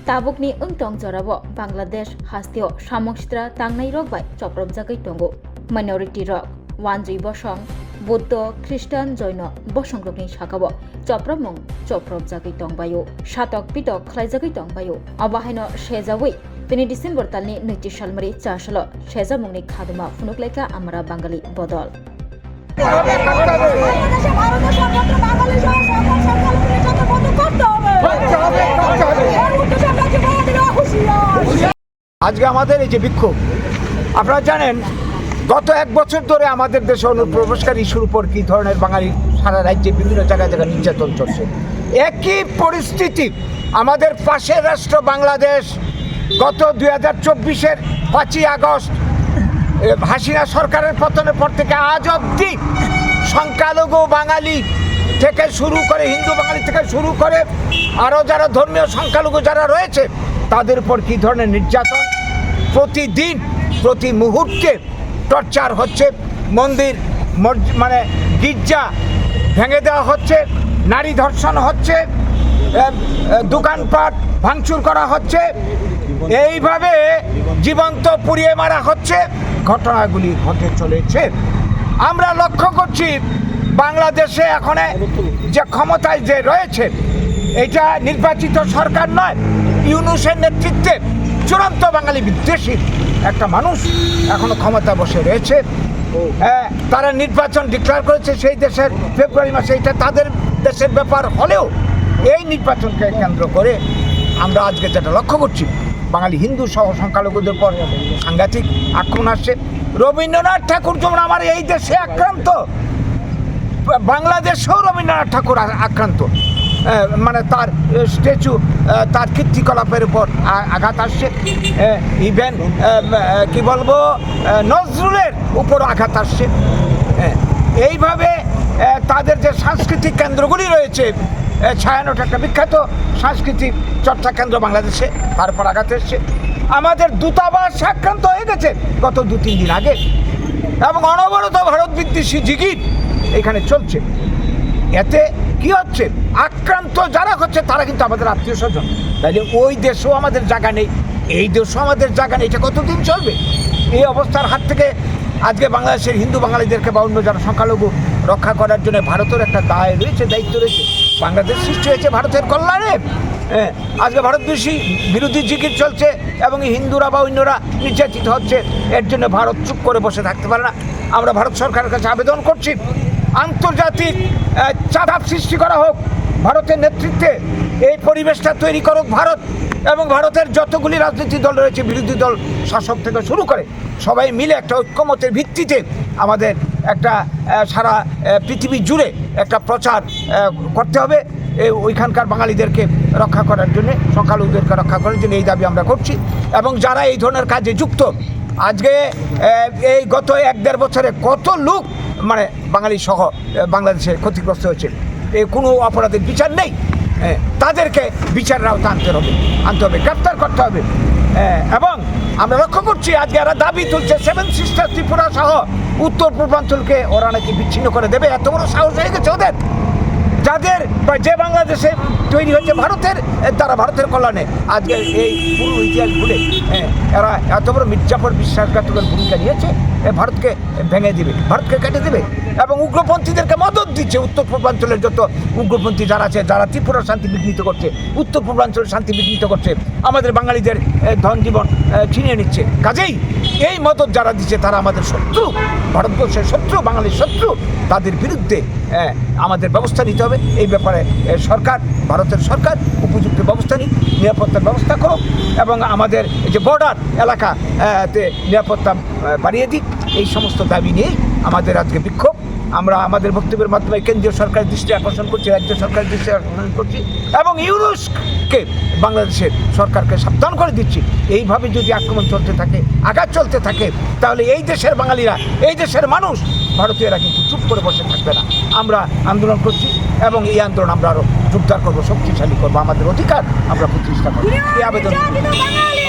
tabukni untong jorabo Bangladesh hastio samongsidra tangnai rok bai choprop jagai tongo minority rok wanjui bosong Buddha Christian Jaina bosongrokni sakabo chopromong choprop jagai tongbayo satok pitok khlaijagai tongbayo abahaino sejawi তিনি December তালনি 29 সালমারি 4 সাল সেজামুংনি খাদমা ফুনুকলাইকা আমরা বাঙালি বদল আজকে আমাদের এই যে বিক্ষোভ আপনারা জানেন গত এক বছর ধরে আমাদের দেশে অনুপ্রবেশকারী ইস্যুর উপর কি ধরনের বাঙালি সারা রাজ্যে বিভিন্ন জায়গায় নির্যাতন চলছে একই পরিস্থিতি আমাদের পাশের রাষ্ট্র বাংলাদেশ গত 2024-এর 5ই আগস্ট হাসিনা সরকারের পতনের পর থেকে আজ অবধি সংখ্যালঘু বাঙালি থেকে শুরু করে হিন্দু বাঙালি থেকে শুরু করে আরও যারা ধর্মীয় সংখ্যালঘু যারা রয়েছে তাদের উপর কী ধরনের নির্যাতন প্রতিদিন প্রতি মুহূর্তে টর্চার হচ্ছে মন্দির মানে গির্জা ভেঙে দেওয়া হচ্ছে নারী ধর্ষণ হচ্ছে দোকানপাট ভাঙচুর করা হচ্ছে এইভাবে জীবন্ত পুড়িয়ে মারা হচ্ছে ঘটনাগুলি ঘটে চলেছে আমরা লক্ষ্য করছি বাংলাদেশে এখন যে ক্ষমতায় যে রয়েছে এটা নির্বাচিত সরকার নয় ইউনূসের নেতৃত্বে চূড়ান্ত বাঙালি বিদ্বেষী একটা মানুষ এখনো ক্ষমতা বসে রয়েছে তারা নির্বাচন ডিক্লেয়ার করেছে সেই দেশের ফেব্রুয়ারি মাসে এটা তাদের দেশের ব্যাপার হলেও এই নির্বাচনকে কেন্দ্র করে আমরা আজকে যেটা লক্ষ্য করছি বাঙালি হিন্দু সহ সংখ্যালঘুদের পর সাংঘাতিক আক্রমণ আসছে রবীন্দ্রনাথ ঠাকুর যেমন আমার এই দেশে আক্রান্ত বাংলাদেশেও রবীন্দ্রনাথ ঠাকুর আক্রান্ত মানে তার স্ট্যাচু তার কীর্তিকলাপের উপর আঘাত আসছে ইভেন কি বলবো নজরুলের উপর আঘাত আসছে এইভাবে তাদের যে সাংস্কৃতিক কেন্দ্রগুলি রয়েছে ছায়ানট একটা বিখ্যাত সাংস্কৃতিক চর্চা কেন্দ্র বাংলাদেশে তারপর আঘাত এসছে আমাদের দূতাবাস আক্রান্ত হয়ে গেছে গত 2-3 দিন আগে এবং অনবরত ভারত বিদ্বেষী জিগির এখানে চলছে এতে কি হচ্ছে আক্রান্ত যারা হচ্ছে তারা কিন্তু আমাদের আত্মীয় স্বজন তাইলে ওই দেশেও আমাদের জায়গা নেই এই দেশেও আমাদের জায়গা নেই এটা কতদিন চলবে এই অবস্থার হাত থেকে আজকে বাংলাদেশের হিন্দু বাঙালিদেরকে বা অন্য যারা সংখ্যালঘু রক্ষা করার জন্য ভারতের একটা দায় রয়েছে দায়িত্ব রয়েছে বাংলাদেশ সৃষ্টি হয়েছে ভারতের কল্যাণে আজকে ভারতদেশী বিরোধী জিকির চলছে এবং হিন্দুরা বা অন্যরা নির্যাতিত হচ্ছে এর জন্য ভারত চুপ করে বসে থাকতে পারে না আমরা ভারত সরকারের কাছে আবেদন করছি আন্তর্জাতিক চাপ সৃষ্টি করা হোক ভারতের নেতৃত্বে এই পরিবেশটা তৈরি করুক ভারত এবং ভারতের যতগুলি রাজনৈতিক দল রয়েছে বিরোধী দল শাসক থেকে শুরু করে সবাই মিলে একটা ঐক্যমতের ভিত্তিতে আমাদের একটা সারা পৃথিবী জুড়ে একটা প্রচার করতে হবে ওইখানকার বাঙালিদেরকে রক্ষা করার জন্য সংখ্যালঘুদেরকে রক্ষা করার জন্য এই দাবি আমরা করছি এবং যারা এই ধরনের কাজে যুক্ত আজকে এই গত 1-1.5 বছরে কত লোক মানে বাঙালি সহ বাংলাদেশে ক্ষতিগ্রস্ত হয়েছে কোনো অপরাধের বিচার নেই তাদেরকে বিচারের আওতা আনতে হবে গ্রেপ্তার করতে হবে এবং আমরা লক্ষ্য করছি আজকে এরা দাবি তুলছে 7 সিস্টার ত্রিপুরা সহ উত্তর পূর্বাঞ্চলকে ওরা নাকি বিচ্ছিন্ন করে দেবে এত বড় সাহস হয়ে গেছে ওদের যাদের যে বাংলাদেশে তৈরি হয়েছে ভারতের দ্বারা ভারতের কল্যাণে আজকে এই পুরো ইতিহাস ভুলে এরা এত বড় মির্জাফর বিশ্বাসঘাতকের ভূমিকা নিয়েছে ভারতকে ভেঙে দেবে ভারতকে কেটে দেবে এবং উগ্রপন্থীদেরকে মদত দিচ্ছে উত্তর পূর্বাঞ্চলের যত উগ্রপন্থী যারা আছে যারা ত্রিপুরার শান্তি বিঘ্নিত করছে উত্তর পূর্বাঞ্চলের শান্তি বিঘ্নিত করছে আমাদের বাঙালিদের ধন জীবন ছিনিয়ে নিচ্ছে কাজেই এই মদত যারা দিচ্ছে তারা আমাদের শত্রু ভারতবর্ষের শত্রু বাঙালির শত্রু তাদের বিরুদ্ধে আমাদের ব্যবস্থা নিতে হবে এই ব্যাপারে সরকার ভারতের সরকার উপযুক্ত ব্যবস্থা নিক নিরাপত্তার ব্যবস্থা করুক এবং আমাদের যে বর্ডার এলাকাতে নিরাপত্তা বাড়িয়ে দিক এই সমস্ত দাবি নিয়েই আমাদের আজকে বিক্ষোভ আমরা আমাদের বক্তব্যের মাধ্যমে কেন্দ্রীয় সরকারের দৃষ্টি আকর্ষণ করছি রাজ্য সরকারের দৃষ্টি আকর্ষণ করছি এবং ইউনুসকে বাংলাদেশের সরকারকে সাবধান করে দিচ্ছি এইভাবে যদি আক্রমণ চলতে থাকে আঘাত চলতে থাকে তাহলে এই দেশের বাঙালিরা এই দেশের মানুষ ভারতীয়রা কিন্তু চুপ করে বসে থাকবে না আমরা আন্দোলন করছি এবং এই আন্দোলন আমরা আরও জোরদার করবো শক্তিশালী করবো আমাদের অধিকার আমরা প্রতিষ্ঠা করবো এই আবেদন